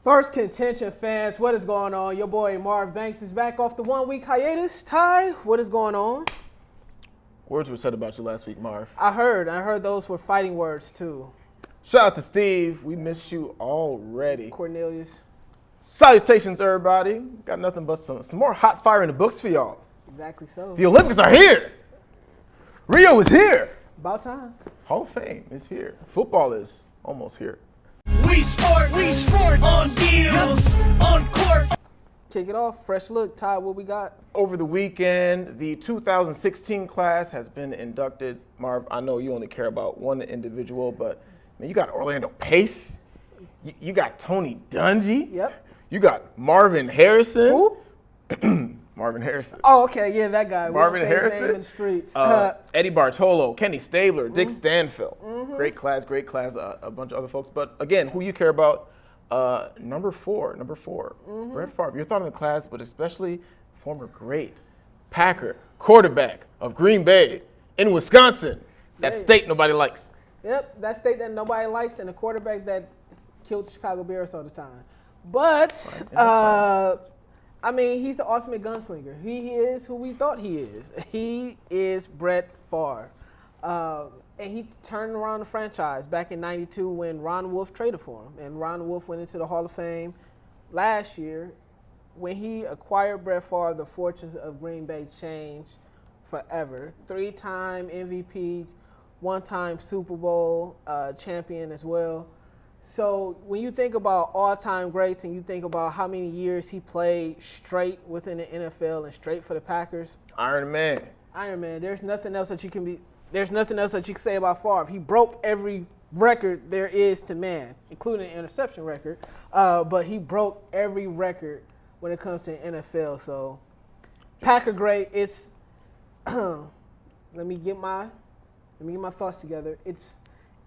Phirst Contention fans, what is going on? Your boy Marv Banks is back off the 1 week hiatus. Ty, what is going on? Words were said about you last week, Marv. I heard those were fighting words too. Shout out to Steve. We miss you already. Cornelius. Salutations, everybody. Got nothing but some more hot fire in the books for y'all. Exactly so. The Olympics are here. Rio is here. About time. Hall of Fame is here. Football is almost here. We sport on deals, on court. Kick it off. Fresh look. Ty, what we got? Over the weekend, the 2016 class has been inducted. Marv, I know you only care about one individual, but man, you got Orlando Pace. You got Tony Dungy. Yep. You got Marvin Harrison. Who? Marvin Harrison. Oh, okay. Yeah, that guy. Marvin We don't say his Harrison. name in the streets. Eddie Bartolo, Kenny Stabler, Dick Stanfield. Great class. A bunch of other folks. But again, who you care about? Number four. Brett Favre. Your thought on the class, but especially former great Packer quarterback of Green Bay in Wisconsin. That state nobody likes. Yep, that state that nobody likes and a quarterback that killed the Chicago Bears all the time. But, I mean, he's the ultimate gunslinger. He is who we thought he is. He is Brett Favre. And he turned around the franchise back in '92 when Ron Wolf traded for him. And Ron Wolf went into the Hall of Fame last year. When he acquired Brett Favre, the fortunes of Green Bay changed forever. 3-time MVP, 1-time Super Bowl champion as well. So when you think about all-time greats and you think about how many years he played straight within the NFL and straight for the Packers. Iron Man. There's nothing else that you can say about Favre. He broke every record there is to man, including the interception record. But he broke every record when it comes to the NFL. So Packer great. It's let me get my thoughts together.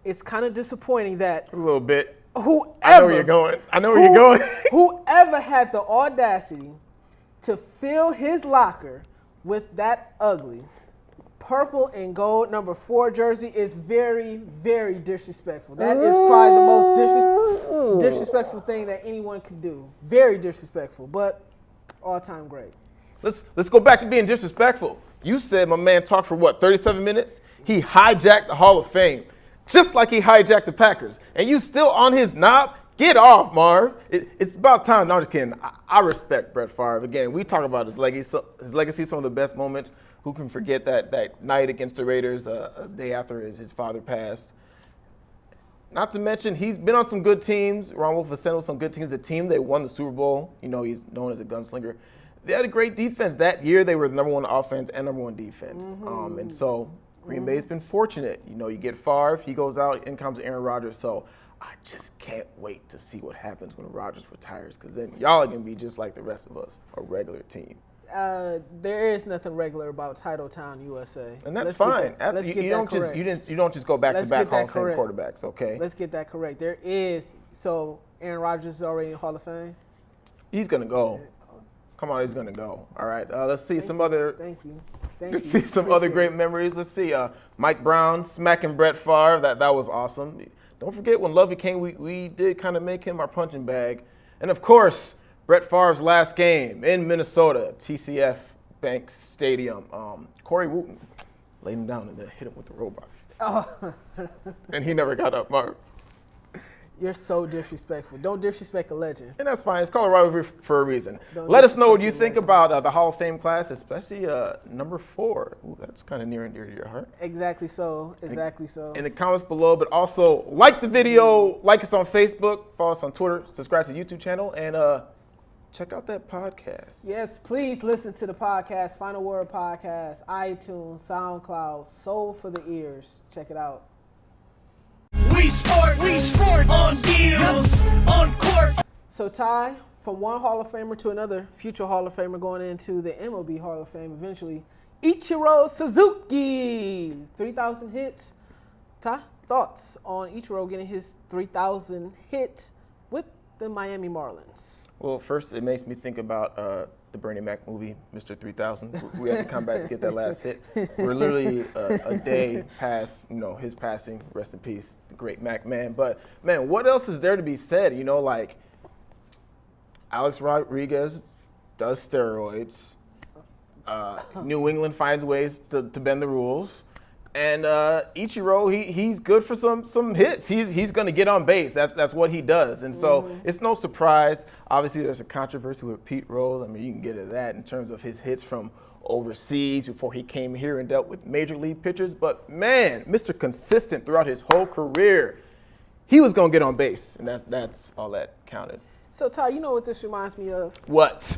It's kind of disappointing that A little bit. whoever I know where you're going. whoever had the audacity to fill his locker with that ugly purple and gold number 4 jersey is very, very disrespectful. That is probably the most disrespectful thing that anyone could do. Very disrespectful, but all-time great. Let's go back to being disrespectful. You said my man talked for 37 minutes? He hijacked the Hall of Fame, just like he hijacked the Packers. And you still on his knob? Get off, Marv. It's about time. No, I'm just kidding. I respect Brett Favre. Again, we talk about his legacy, some of the best moments. Who can forget that night against the Raiders, a day after his father passed? Not to mention, he's been on some good teams. Ron Wolf has sent with some good teams. A team that won the Super Bowl. You know, he's known as a gunslinger. They had a great defense. That year, they were the number 1 offense and number 1 defense. And so Green Bay's been fortunate. You know, you get Favre, he goes out, in comes Aaron Rodgers. So I just can't wait to see what happens when Rodgers retires, because then y'all are going to be just like the rest of us, a regular team. There is nothing regular about Titletown, USA. And that's fine. You don't just go back-to-back Hall of Fame quarterbacks, okay? Let's get that correct. There is. So Aaron Rodgers is already in Hall of Fame? He's going to go. Come on, he's going to go. All right, let's see some other. Thank you. Let's see some other great memories. Let's see. Mike Brown smacking Brett Favre. That was awesome. Don't forget when Lovey came, we did kind of make him our punching bag. And of course, Brett Favre's last game in Minnesota, TCF Bank Stadium. Corey Wooten laid him down and then hit him with the robot. Oh. And he never got up, Mark. You're so disrespectful. Don't disrespect a legend. And that's fine. It's Colorado for a reason. Let us know what you think about the Hall of Fame class, especially number 4. Ooh, that's kind of near and dear to your heart. Exactly so. In the comments below, but also like the video, like us on Facebook, follow us on Twitter, subscribe to the YouTube channel, and check out that podcast. Yes, please listen to the podcast, Final Word Podcast, iTunes, SoundCloud, Soul for the Ears. Check it out. We sport on deals, on court. So, Ty, from one Hall of Famer to another future Hall of Famer going into the MLB Hall of Fame eventually, Ichiro Suzuki, 3,000 hits. Ty, thoughts on Ichiro getting his 3,000 hit with the Miami Marlins? Well, first, it makes me think about the Bernie Mac movie, Mr. 3000. We had to come back to get that last hit. We're literally a day past, his passing. Rest in peace, the great Mac man. But man, what else is there to be said? Alex Rodriguez does steroids. New England finds ways to bend the rules. And Ichiro, he's good for some hits. He's going to get on base. That's what he does. And so it's no surprise. Obviously, there's a controversy with Pete Rose. I mean, you can get into that in terms of his hits from overseas before he came here and dealt with major league pitchers. But, man, Mr. Consistent throughout his whole career, he was going to get on base. And that's all that counted. So, Ty, you know what this reminds me of? What?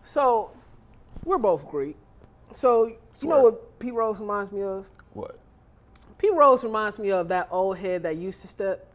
So, we're both Greek. So, you know what Pete Rose reminds me of? What? Pete Rose reminds me of that old head that used to step.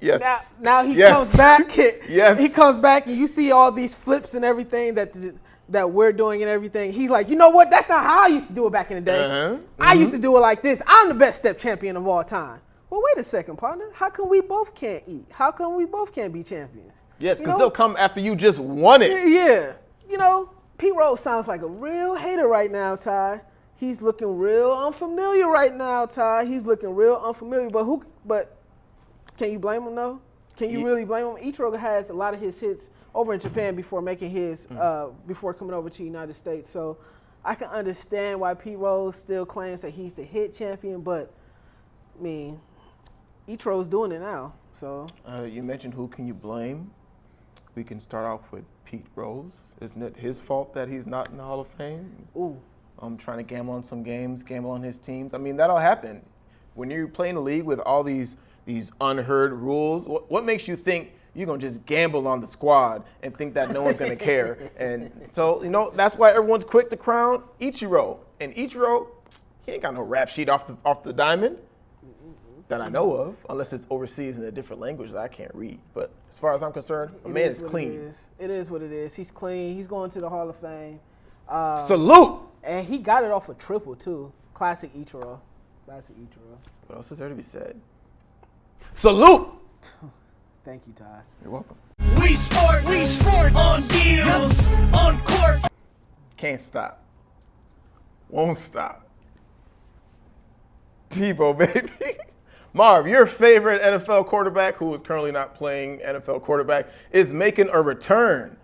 Yes. Now he comes back. Yes. He comes back and you see all these flips and everything that we're doing and everything. He's like, you know what? That's not how I used to do it back in the day. Uh-huh. I used to do it like this. I'm the best step champion of all time. Well, wait a second, partner. How come we both can't eat? How come we both can't be champions? Yes, because they'll come after you just won it. Yeah. You know, Pete Rose sounds like a real hater right now, Ty. He's looking real unfamiliar right now, Ty. He's looking real unfamiliar. But can you blame him though? Can you really blame him? Ichiro has a lot of his hits over in Japan before making his before coming over to the United States. So I can understand why Pete Rose still claims that he's the hit champion, but I mean, Ichiro's doing it now. So you mentioned who can you blame? We can start off with Pete Rose. Isn't it his fault that he's not in the Hall of Fame? Ooh. Trying to gamble on some games, gamble on his teams. I mean, that'll happen. When you're playing a league with all these unheard rules, what makes you think you're going to just gamble on the squad and think that no one's going to care? And so, that's why everyone's quick to crown Ichiro. And Ichiro, he ain't got no rap sheet off the diamond that I know of, unless it's overseas in a different language that I can't read. But as far as I'm concerned, a man is clean. It is what it is. He's clean. He's going to the Hall of Fame. Salute! And he got it off a triple, too. Classic Ichiro. What else is there to be said? Salute! Thank you, Ty. You're welcome. We sport on deals, on court. Can't stop. Won't stop. Tebow, baby. Marv, your favorite NFL quarterback, who is currently not playing NFL quarterback, is making a return.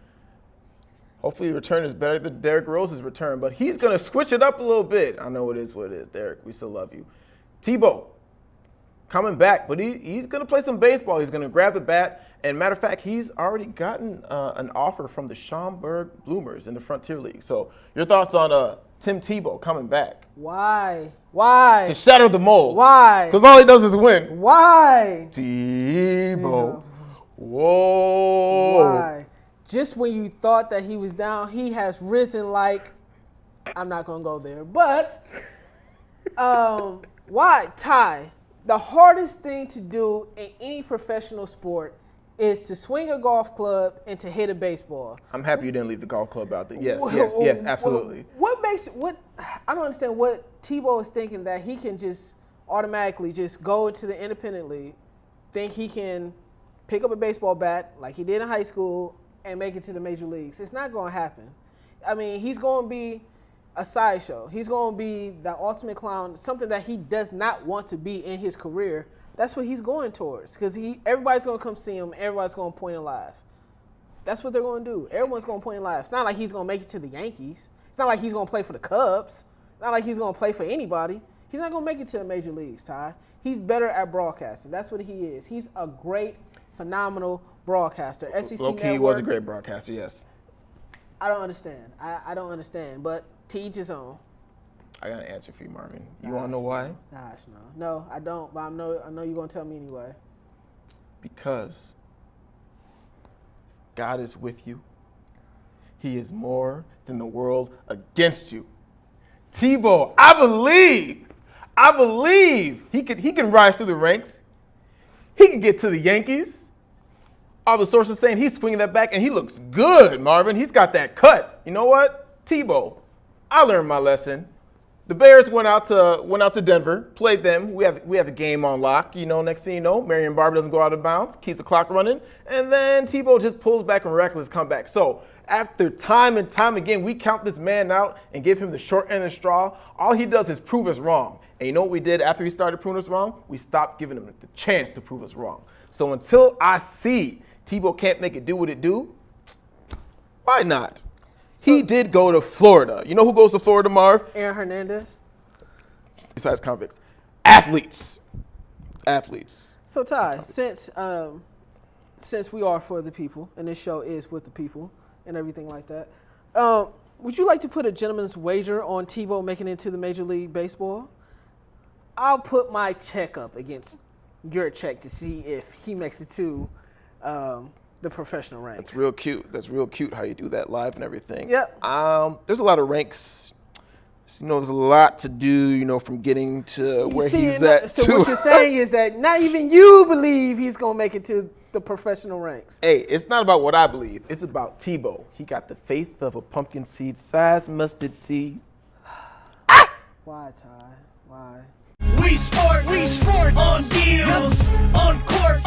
Hopefully the return is better than Derrick Rose's return, but he's going to switch it up a little bit. I know it is what it is, Derrick. We still love you. Tebow, coming back, but he's going to play some baseball. He's going to grab the bat. And matter of fact, he's already gotten an offer from the Schaumburg Bloomers in the Frontier League. So your thoughts on Tim Tebow coming back? Why? To shatter the mold. Why? Because all he does is win. Why? Tebow. Whoa. Why? Just when you thought that he was down, he has risen like, I'm not going to go there. But why? Ty, the hardest thing to do in any professional sport is to swing a golf club and to hit a baseball. I'm happy you didn't leave the golf club out there. Yes, absolutely. I don't understand what Tebow is thinking, that he can just automatically just go into the independent league, think he can pick up a baseball bat like he did in high school and make it to the major leagues. It's not going to happen. I mean, he's going to be a sideshow. He's going to be the ultimate clown, something that he does not want to be in his career. That's what he's going towards, because everybody's going to come see him. Everybody's going to point and laugh. That's what they're going to do. Everyone's going to point and laugh. It's not like he's going to make it to the Yankees. It's not like he's going to play for the Cubs. It's not like he's going to play for anybody. He's not going to make it to the major leagues, Ty. He's better at broadcasting. That's what he is. He's a great, phenomenal broadcaster. SEC Network. He was a great broadcaster, yes. I don't understand. I don't understand, but to each his own. I got an answer for you, Marvin. You want to know why? Gosh, no. No, I don't, but I know you're going to tell me anyway. Because God is with you. He is more than the world against you. Tebow, I believe he can rise through the ranks. He can get to the Yankees. All the sources saying he's swinging that back, and he looks good, Marvin. He's got that cut. You know what? Tebow, I learned my lesson. The Bears went out to Denver, played them. We have the game on lock. Next thing you know, Marion Barber doesn't go out of bounds, keeps the clock running, and then Tebow just pulls back and reckless comeback. So after time and time again, we count this man out and give him the short end of the straw. All he does is prove us wrong. And you know what we did after he started proving us wrong? We stopped giving him the chance to prove us wrong. So until I see Tebow can't make it do what it do. Why not? He did go to Florida. You know who goes to Florida, Marv? Aaron Hernandez. Besides convicts. Athletes. So Ty, since we are for the people and this show is with the people and everything like that, would you like to put a gentleman's wager on Tebow making it to the Major League Baseball? I'll put my check up against your check to see if he makes it to the professional ranks. That's real cute. That's real cute how you do that live and everything. Yep. There's a lot of ranks. There's a lot to do, from getting to where he's at. So what you're saying is that not even you believe he's going to make it to the professional ranks. Hey, it's not about what I believe. It's about Tebow. He got the faith of a pumpkin seed-sized mustard seed. Why, Ty? Why? We sport on deals, on court.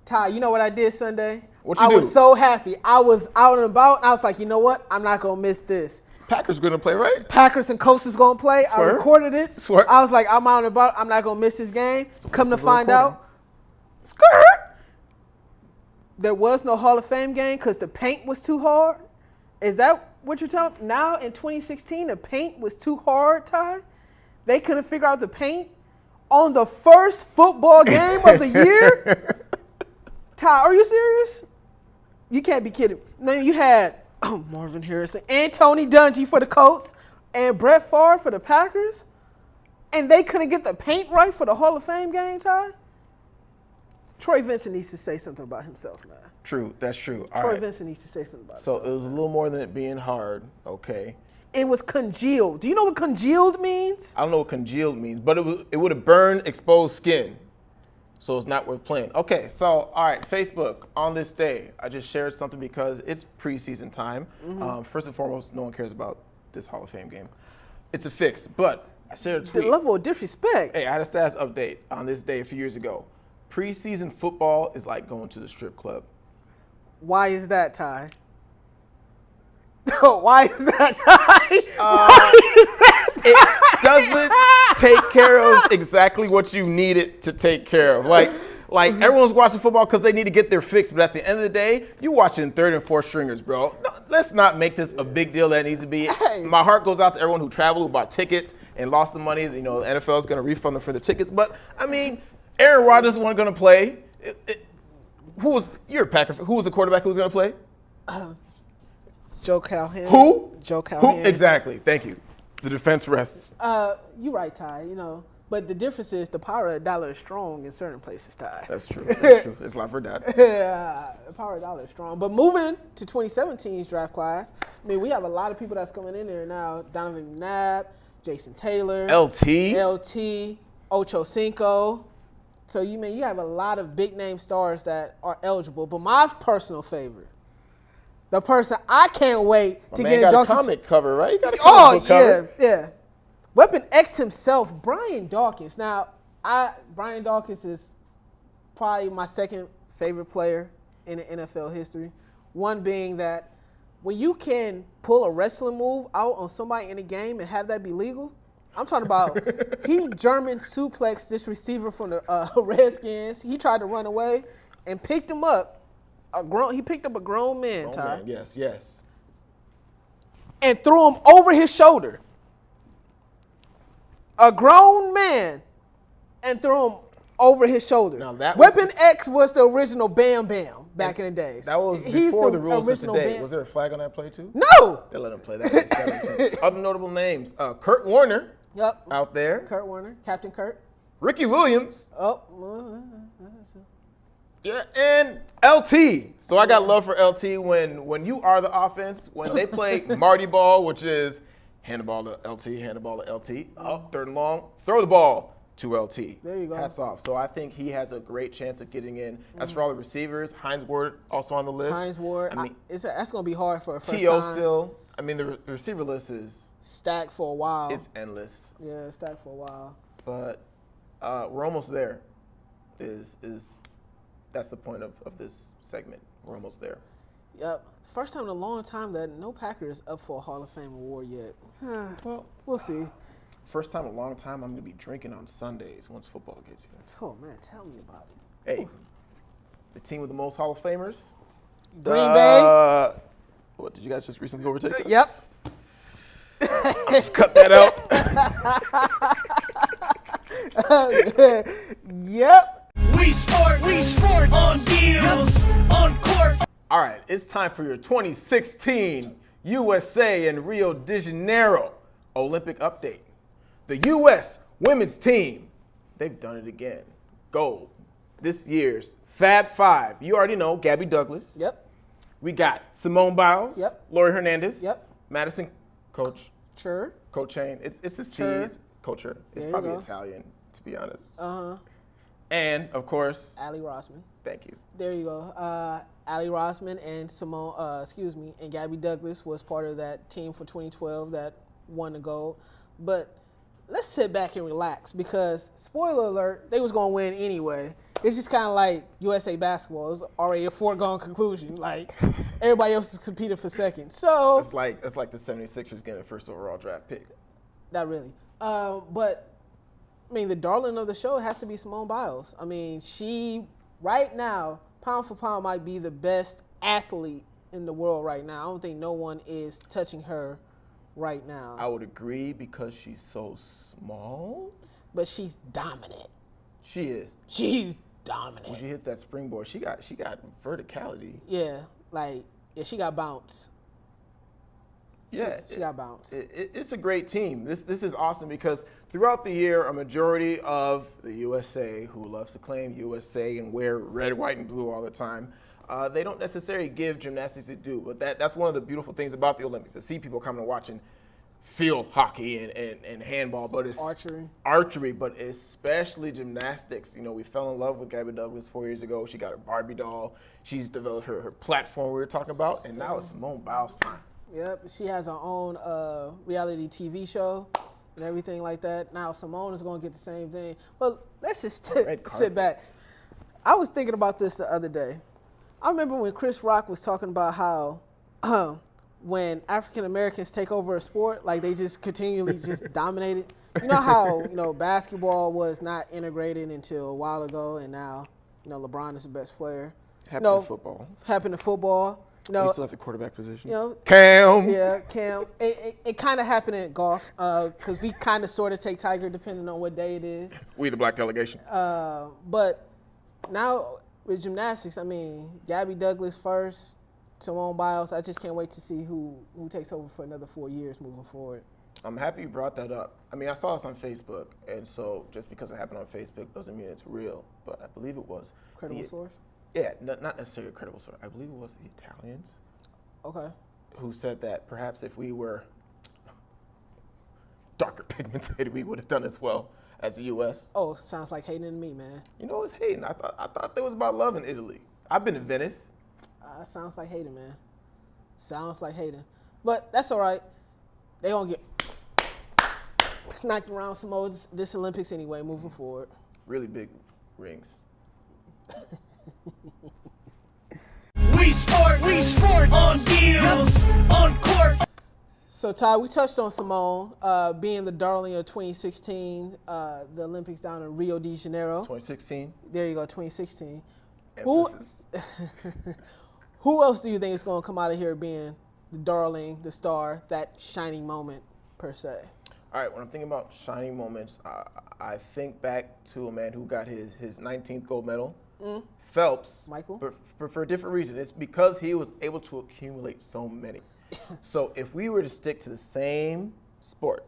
Ty, you know what I did Sunday? What you I do? was so happy. I was out and about, and I was like, you know what? I'm not going to miss this. Packers going to play, right? Packers and Colts was going to play. Swear. I recorded it. Swear. I was like, I'm out and about. I'm not going to miss this game. Come to the find recording? out, skirt, there was no Hall of Fame game because the paint was too hard. Is that what you're telling me? Now in 2016, the paint was too hard, Ty? They couldn't figure out the paint on the first football game of the year? Ty, are you serious? You can't be kidding. No, you had Marvin Harrison and Tony Dungy for the Colts and Brett Favre for the Packers, and they couldn't get the paint right for the Hall of Fame game, Ty? Troy Vincent needs to say something about himself, man. True, that's true. Troy Vincent needs to say something about So himself. it was a little more than it being hard, okay. It was congealed. Do you know what congealed means? I don't know what congealed means, but it would have burned exposed skin. So it's not worth playing. Okay, so, all right, Facebook, on this day, I just shared something because it's preseason time. First and foremost, no one cares about this Hall of Fame game. It's a fix, but I shared a tweet. The level of disrespect. Hey, I had a status update on this day a few years ago. Preseason football is like going to the strip club. Why is that, Ty? Why is that, Ty? Why is that, Ty? It doesn't take care of exactly what you need it to take care of. Like everyone's watching football because they need to get their fix, but at the end of the day, you're watching third and fourth stringers, bro. No, let's not make this a big deal that it needs to be. Hey. My heart goes out to everyone who traveled, who bought tickets and lost the money. The NFL is going to refund them for the tickets. But, I mean, Aaron Rodgers wasn't going to play. You're a Packer. Who was the quarterback who was going to play? Joe Calhoun. Who? Joe Calhoun. Who? Exactly. Thank you. The defense rests. You're right, Ty. But the difference is the power of the dollar is strong in certain places, Ty. That's true. That's true. It's life or death. Yeah, the power of the dollar is strong. But moving to 2017's draft class, I mean, we have a lot of people that's coming in there now. Donovan McNabb, Jason Taylor, LT, Ocho Cinco. So you have a lot of big name stars that are eligible. But my personal favorite, the person I can't wait to Man get got a inducted comic cover, right? You got a comic book cover. yeah. Weapon X himself, Brian Dawkins. Now, Brian Dawkins is probably my second favorite player in the NFL history. One being that when you can pull a wrestling move out on somebody in a game and have that be legal, I'm talking about he German suplexed this receiver from the Redskins. He tried to run away and picked him up. He picked up a grown man, Ty. Yes. And threw him over his shoulder. A grown man and threw him over his shoulder. Now that was Weapon X was the original Bam Bam back in the days. That was He's before the rules of original today. Bam. Was there a flag on that play too? No. They let him play. That makes sense. Other notable names: Kurt Warner Yep. out there, Kurt Warner, Captain Kurt. Ricky Williams, Oh. yeah, and LT. So I got love for LT when you are the offense. When they play Marty ball, which is hand the ball to LT, hand the ball to LT. Oh, third and long, throw the ball to LT. There you go. Hats off. So I think he has a great chance of getting in. As for all the receivers, Hines Ward also on the list. Hines Ward. I mean, that's going to be hard for a first T.O. time. still. I mean, the receiver list is Stacked for a while. it's endless. Yeah, stacked for a while. But we're almost there. That's the point of this segment. We're almost there. Yep. First time in a long time that no Packer is up for a Hall of Fame award yet. Well, We'll see. first time in a long time, I'm going to be drinking on Sundays once football gets here. Oh, man, tell me about it. Hey, the team with the most Hall of Famers. Green Bay. What, did you guys just recently overtake us? Yep. I'll just cut that out. Yep. We sport on deals, on court. All right, it's time for your 2016 USA and Rio de Janeiro Olympic update. The U.S. women's team, they've done it again. Gold. This year's Fab Five. You already know Gabby Douglas. Yep. We got Simone Biles. Yep. Lori Hernandez. Yep. Madison Sure. Cochain. It's a C. Sure. It's culture. It's There you probably go. Italian, to be honest. Uh-huh. And of course, Allie Rossman. thank you. There you go. Allie Rossman and and Gabby Douglas was part of that team for 2012 that won the gold. But let's sit back and relax because, spoiler alert, they was going to win anyway. It's just kind of like USA basketball. It was already a foregone conclusion. Like, everybody else is competing for second. So, It's like the 76ers getting the first overall draft pick. not really. But, I mean, the darling of the show has to be Simone Biles. I mean, she, right now, pound for pound, might be the best athlete in the world right now. I don't think no one is touching her right now. I would agree because she's so small. But she's dominant. She is. She's When dominant. she hits that springboard, she got verticality. Yeah, she got bounce. Yeah, She got bounce. It's a great team. This is awesome because throughout the year, a majority of the USA, who loves to claim USA and wear red, white, and blue all the time, they don't necessarily give gymnastics a due. But that's one of the beautiful things about the Olympics, to see people coming and watching field hockey and handball, but it's archery, but especially gymnastics. You know, we fell in love with Gabby Douglas 4 years ago. She got her Barbie doll. She's developed her platform we were talking about, and now it's Simone Biles' time. Yep, she has her own reality TV show and everything like that. Now Simone is going to get the same thing. But let's just sit back. I was thinking about this the other day. I remember when Chris Rock was talking about how when African Americans take over a sport, like they just continually just dominate it. You know how basketball was not integrated until a while ago, and now LeBron is the best player. Happened to football. Happened to football. We still have the quarterback position. Cam. Yeah, Cam. It kind of happened in golf because we kind of sort of take Tiger depending on what day it is. We the black delegation. But now with gymnastics, I mean, Gabby Douglas first, Simone Biles. I just can't wait to see who takes over for another 4 years moving forward. I'm happy you brought that up. I mean, I saw this on Facebook, and so just because it happened on Facebook doesn't mean it's real. But I believe it was. Credible source? Yeah, not necessarily a credible source. I believe it was the Italians. Okay. Who said that perhaps if we were darker pigmented, we would have done as well as the U.S. Oh, sounds like hating to me, man. You know, it's hating. I thought there was about love in Italy. I've been to Venice. Sounds like hating, man. Sounds like hating. But that's all right. They gonna get smacked around some more this Olympics anyway, moving forward. Really big rings. We sport on deals, on court. So, Ty, we touched on Simone being the darling of 2016, the Olympics down in Rio de Janeiro. 2016. There you go, 2016. Emphasis. Who else do you think is going to come out of here being the darling, the star, that shining moment, per se? All right, when I'm thinking about shining moments, I think back to a man who got his 19th gold medal. Phelps. Michael? But for a different reason. It's because he was able to accumulate so many. So if we were to stick to the same sport,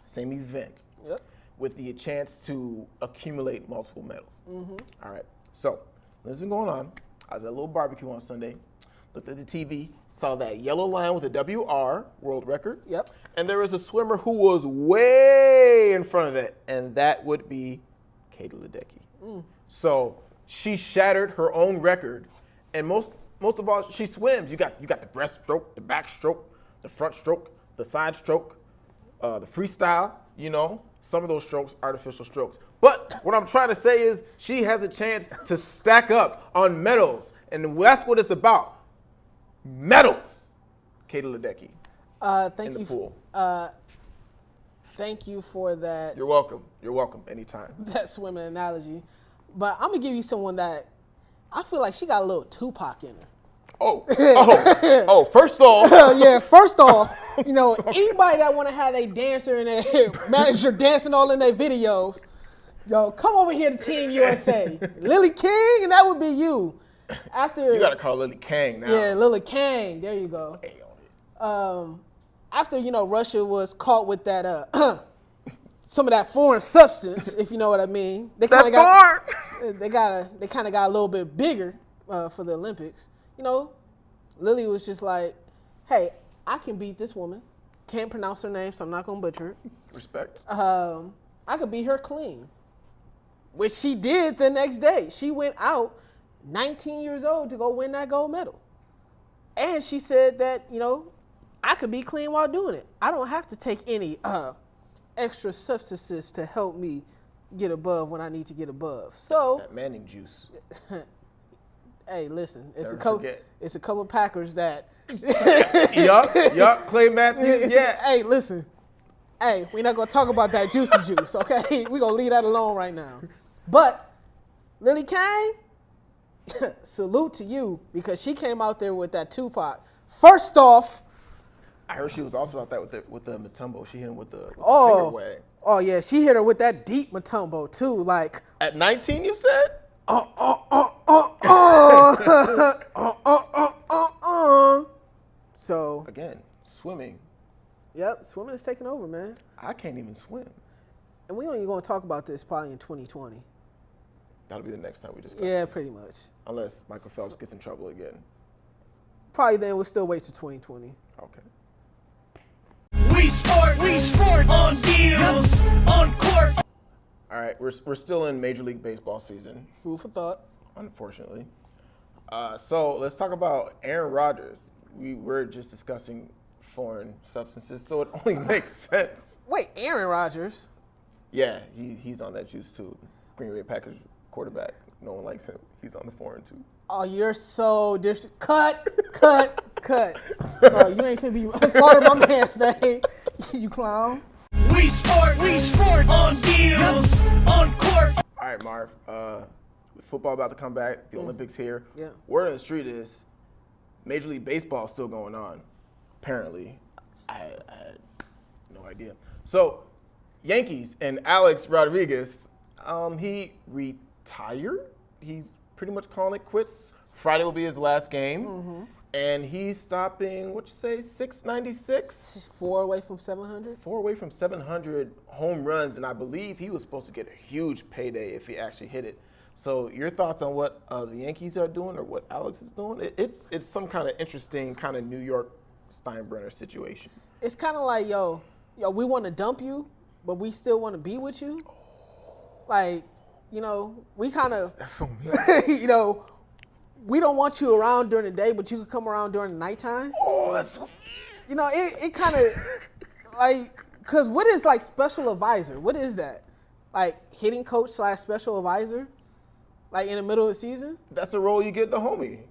same event, with the chance to accumulate multiple medals. All right, so what's been going on? I was at a little barbecue on Sunday, looked at the TV, saw that yellow line with a WR, world record. Yep. And there was a swimmer who was way in front of it, and that would be Katie Ledecky. So she shattered her own record, and most of all, she swims. You got the breaststroke, the backstroke, the front stroke, the side stroke, the freestyle. You know, some of those strokes, artificial strokes. But what I'm trying to say is she has a chance to stack up on medals, and that's what it's about. Medals. Katie Ledecky. Thank in you. the pool. Thank you for that. You're welcome. You're welcome. Anytime. That swimming analogy. But I'm gonna give you someone that I feel like she got a little Tupac in her. Oh, first off. Yeah, first off, anybody that want to have a dancer and a manager dancing all in their videos, yo, come over here to Team USA. Lily King, and that would be you. After You got to call Lily Kang now. Yeah, Lily King. There you go. After, Russia was caught with that, some of that foreign substance, if you know what I mean. They kind of got a little bit bigger for the Olympics. Lily was just like, hey, I can beat this woman. Can't pronounce her name, so I'm not going to butcher it. Respect. I could beat her clean, which she did the next day. She went out 19 years old to go win that gold medal. And she said that, I could be clean while doing it. I don't have to take any extra substances to help me get above when I need to get above. So that Manning juice. Hey, listen, it's Never a couple of Packers that. Yup. Clay Matthews. Yeah. Hey, listen. Hey, we're not gonna talk about that juicy juice, okay? We're gonna leave that alone right now. But Lily Kang, salute to you because she came out there with that Tupac. First off, I heard she was also out that with the Matumbo. She hit him with the finger wag. Oh yeah, she hit her with that deep Matumbo too. Like at 19, you said? So again, swimming. Yep, swimming is taking over, man. I can't even swim. And we only going to talk about this probably in 2020. That'll be the next time we discuss Yeah, this. pretty much. Unless Michael Phelps gets in trouble again. Probably then we'll still wait till 2020. Okay. We sport on deals, on court. All right, we're still in Major League Baseball season, Food for thought. unfortunately. So let's talk about Aaron Rodgers. We're just discussing foreign substances, so it only makes sense. Wait, Aaron Rodgers? Yeah, he's on that juice too. Green Bay Packers quarterback. No one likes him. He's on the foreign too. Oh, you're so Cut. Oh, you ain't finna be slaughter my man's name, you clown. We sport on deals, on court. All right, Marv. With football about to come back, the Olympics here. Yeah. Word on the street is Major League Baseball is still going on. Apparently, I had no idea. So, Yankees and Alex Rodriguez, he retired. He's pretty much calling it quits. Friday will be his last game. And he's stopping, 696? 4 away from 700? 4 away from 700 home runs, and I believe he was supposed to get a huge payday if he actually hit it. So your thoughts on what the Yankees are doing or what Alex is doing? It's some kind of interesting kind of New York Steinbrenner situation. It's kind of like, yo, we want to dump you, but we still want to be with you. Like, we kind of, That's so mean. we don't want you around during the day, but you can come around during the nighttime. Oh, that's so It kind of, like, because what is, like, special advisor? What is that? Like, hitting coach / special advisor? Like, in the middle of the season? That's a role you get the homie.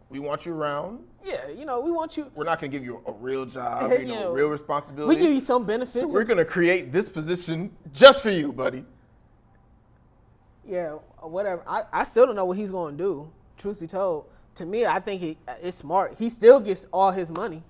We want you around. Yeah, we want you. We're not going to give you a real job, real responsibility. We give you some benefits. So we're going to create this position just for you, buddy. Yeah, whatever. I still don't know what he's going to do, truth be told. To me, I think it's smart. He still gets all his money.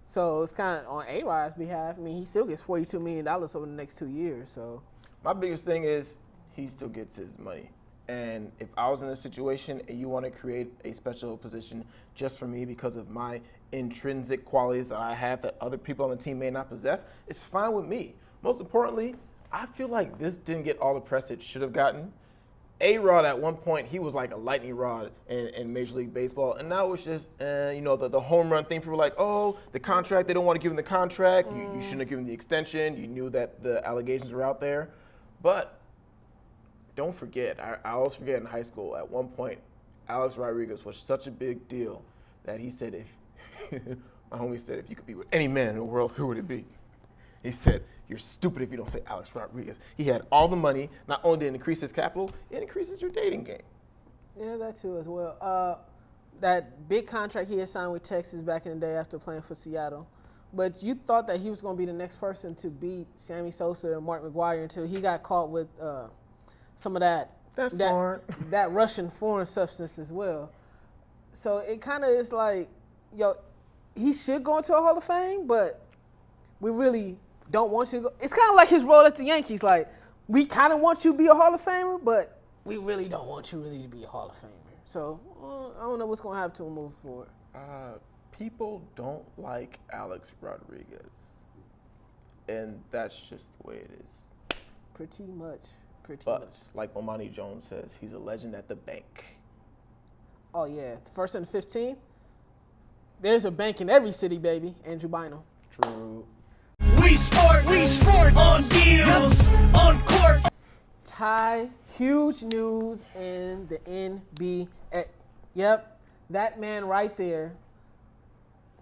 So it's kind of on A-Rod's behalf. I mean, he still gets $42 million over the next 2 years. So My biggest thing is he still gets his money. And if I was in a situation and you want to create a special position just for me because of my intrinsic qualities that I have that other people on the team may not possess, it's fine with me. Most importantly, I feel like this didn't get all the press it should have gotten. A-Rod at one point, he was like a lightning rod in Major League Baseball. And now it's just, the home run thing. People were like, oh, the contract, they don't want to give him the contract. You shouldn't have given the extension. You knew that the allegations were out there. But don't forget, I always forget in high school, at one point, Alex Rodriguez was such a big deal that he said, my homie said, if you could be with any man in the world, who would it be? He said, you're stupid if you don't say Alex Rodriguez. He had all the money. Not only did it increase his capital, it increases your dating game. yeah, that too as well. That big contract he had signed with Texas back in the day after playing for Seattle. But you thought that he was going to be the next person to beat Sammy Sosa and Mark McGwire until he got caught with some of that that Russian foreign substance as well. So it kind of is like, yo, he should go into a Hall of Fame, but we really don't want you to go. It's kind of like his role at the Yankees. Like, we kind of want you to be a Hall of Famer, but we really don't want you really to be a Hall of Famer. So I don't know what's going to happen to him moving forward. People don't like Alex Rodriguez, and that's just the way it is. Pretty much. But like Bomani Jones says, he's a legend at the bank. Oh, yeah. First and 15th. There's a bank in every city, baby. Andrew Bynum. True. We sport on deals, on court. Ty, huge news in the NBA. Yep, that man right there.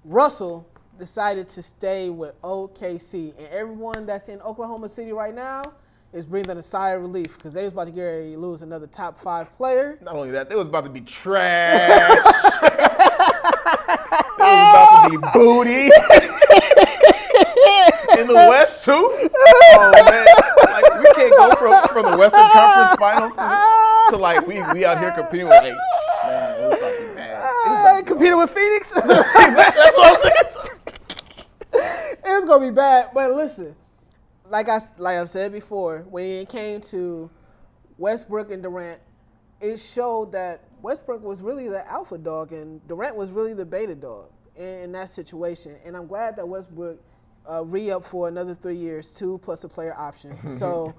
Russell decided to stay with OKC, and everyone that's in Oklahoma City right now is breathing a sigh of relief because they was about to get ready to lose another top 5 player. Not only that, they was about to be trash. They was about to be booty. In the West, too? Oh, man. Like, we can't go from the Western Conference Finals to like, we out here competing with, like, man, it was about to be bad. Competing with Phoenix? Exactly. That's what I was thinking. It was going to be bad. But listen, like I've said before, when it came to Westbrook and Durant, it showed that Westbrook was really the alpha dog and Durant was really the beta dog in that situation. And I'm glad that Westbrook re-up for another 3 years, 2 plus a player option. So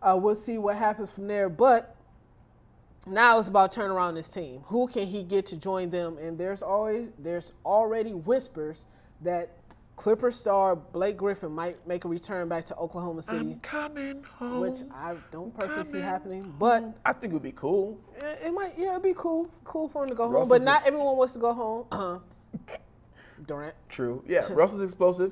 we'll see what happens from there. But now it's about turning around this team. Who can he get to join them? And there's already whispers that Clipper star Blake Griffin might make a return back to Oklahoma City. I'm coming home. Which I don't personally see happening. But I think it would be cool. It'd be cool for him to go home. Russell's But not everyone wants to go home. Durant. True. Yeah, Russell's explosive.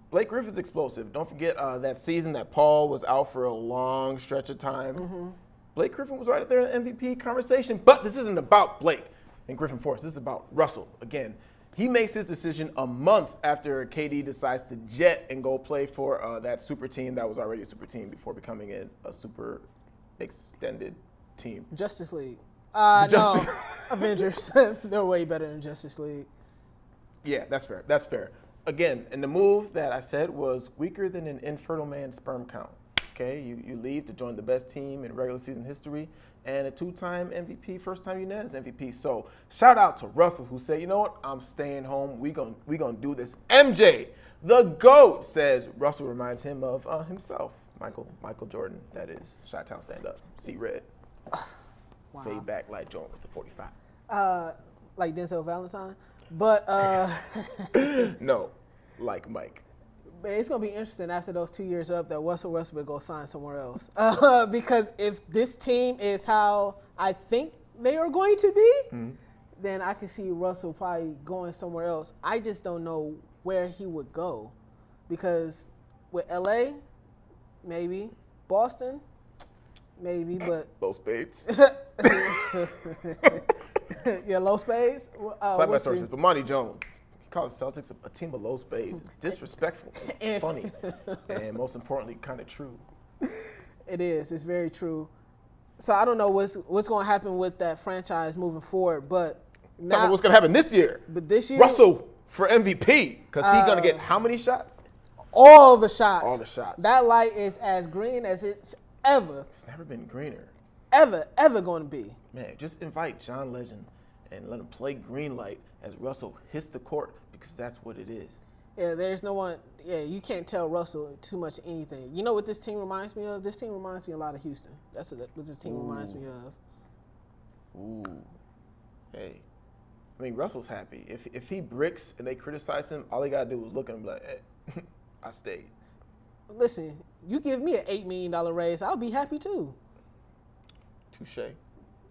Blake Griffin's explosive. Don't forget that season that Paul was out for a long stretch of time. Mm-hmm. Blake Griffin was right up there in the MVP conversation. But this isn't about Blake and Griffin Force. This is about Russell. Again, he makes his decision a month after KD decides to jet and go play for that super team that was already a super team before becoming a super extended team. Justice League. No, Avengers. They're way better than Justice League. Yeah, that's fair. That's fair. Again, and the move that I said was weaker than an infertile man's sperm count. Okay, you leave to join the best team in regular season history and a 2-time MVP, first-time unanimous MVP. So shout out to Russell who said, you know what, I'm staying home. We gonna do this. MJ, the GOAT, says Russell reminds him of himself, Michael Jordan. That is Chi-Town stand up, see red, wow. Fade back like Jordan with the 45. Like Denzel Valentine, but no, like Mike. But it's going to be interesting after those 2 years up that Russell Westbrook go sign somewhere else. Because if this team is how I think they are going to be, then I can see Russell probably going somewhere else. I just don't know where he would go. Because with LA, maybe. Boston, maybe, but... Low spades. Yeah, low spades. Side by sources, but Monty Jones. He calls the Celtics a team of low spades. It's disrespectful and funny. And most importantly, kind of true. It is. It's very true. So I don't know what's going to happen with that franchise moving forward. But now, tell me what's going to happen this year. But this year, Russell for MVP. Because he's going to get how many shots? All the shots. All the shots. That light is as green as it's ever. It's never been greener. Ever going to be. Man, just invite John Legend and let him play green light as Russell hits the court because that's what it is. Yeah, there's no one. Yeah, you can't tell Russell too much anything. You know what this team reminds me of? This team reminds me a lot of Houston. That's what this team reminds me of. Ooh. Hey. I mean, Russell's happy. If he bricks and they criticize him, all he got to do is look at him like, hey, I stayed. Listen, you give me an $8 million raise, I'll be happy too. Touche.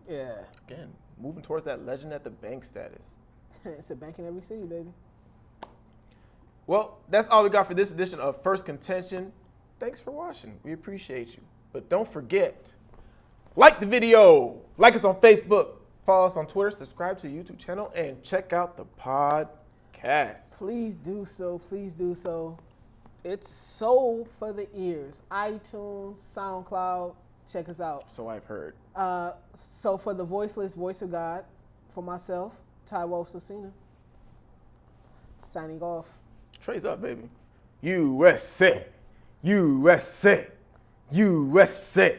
Yeah. Again, moving towards that legend at the bank status. It's a bank in every city, baby. Well, that's all we got for this edition of Phirst Contention. Thanks for watching. We appreciate you. But don't forget, like the video, like us on Facebook, follow us on Twitter, subscribe to the YouTube channel, and check out the podcast. Please do so. Please do so. It's sold for the ears. iTunes, SoundCloud, Check us out. So I've heard. So for the voiceless voice of God, for myself, Tebow Susina, signing off. Trey's up, baby. USA. USA. USA.